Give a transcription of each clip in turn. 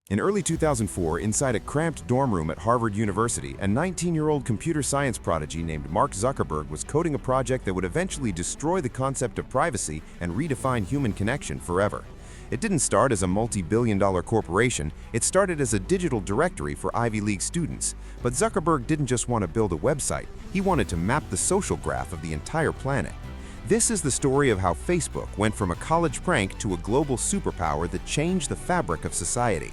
In early 2004, inside a cramped dorm room at Harvard University, a 19-year-old computer science prodigy named Mark Zuckerberg was coding a project that would eventually destroy the concept of privacy and redefine human connection forever. It didn't start as a multi-billion-dollar corporation, it started as a digital directory for Ivy League students. But Zuckerberg didn't just want to build a website, he wanted to map the social graph of the entire planet. This is the story of how Facebook went from a college prank to a global superpower that changed the fabric of society.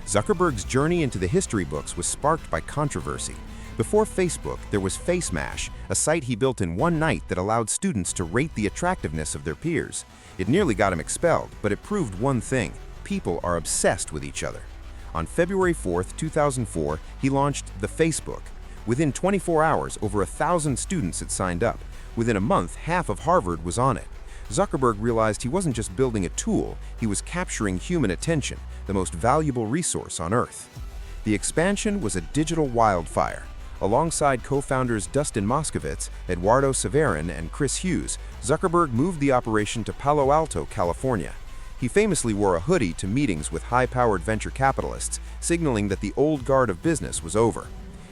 Zuckerberg's journey into the history books was sparked by controversy. Before Facebook, there was FaceMash, a site he built in one night that allowed students to rate the attractiveness of their peers. It nearly got him expelled, but it proved one thing: people are obsessed with each other. On February 4, 2004, he launched the Facebook. Within 24 hours, over 1,000 students had signed up. Within a month, half of Harvard was on it. Zuckerberg realized he wasn't just building a tool, he was capturing human attention, the most valuable resource on Earth. The expansion was a digital wildfire. Alongside co-founders Dustin Moskovitz, Eduardo Severin, and Chris Hughes, Zuckerberg moved the operation to Palo Alto, California. He famously wore a hoodie to meetings with high-powered venture capitalists, signaling that the old guard of business was over.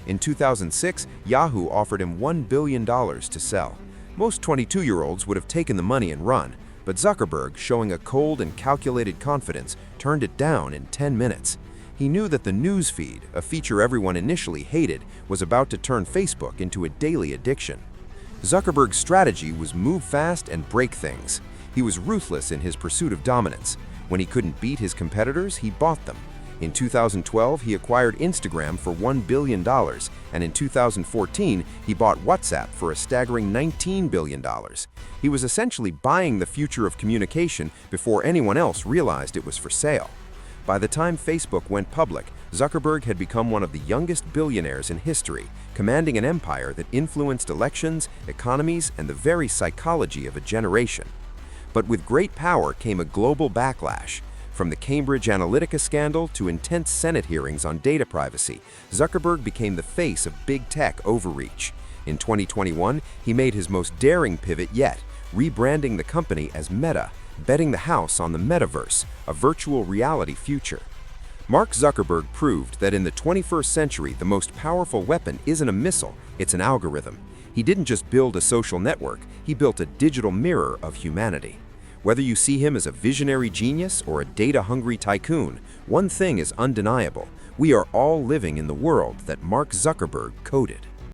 In 2006, Yahoo offered him $1 billion to sell. Most 22-year-olds would have taken the money and run, but Zuckerberg, showing a cold and calculated confidence, turned it down in 10 minutes. He knew that the news feed, a feature everyone initially hated, was about to turn Facebook into a daily addiction. Zuckerberg's strategy was move fast and break things. He was ruthless in his pursuit of dominance. When he couldn't beat his competitors, he bought them. In 2012, he acquired Instagram for $1 billion, and in 2014, he bought WhatsApp for a staggering $19 billion. He was essentially buying the future of communication before anyone else realized it was for sale. By the time Facebook went public, Zuckerberg had become one of the youngest billionaires in history, commanding an empire that influenced elections, economies, and the very psychology of a generation. But with great power came a global backlash. From the Cambridge Analytica scandal to intense Senate hearings on data privacy, Zuckerberg became the face of big tech overreach. In 2021, he made his most daring pivot yet, rebranding the company as Meta, betting the house on the Metaverse, a virtual reality future. Mark Zuckerberg proved that in the 21st century, the most powerful weapon isn't a missile, it's an algorithm. He didn't just build a social network, he built a digital mirror of humanity. Whether you see him as a visionary genius or a data-hungry tycoon, one thing is undeniable: we are all living in the world that Mark Zuckerberg coded.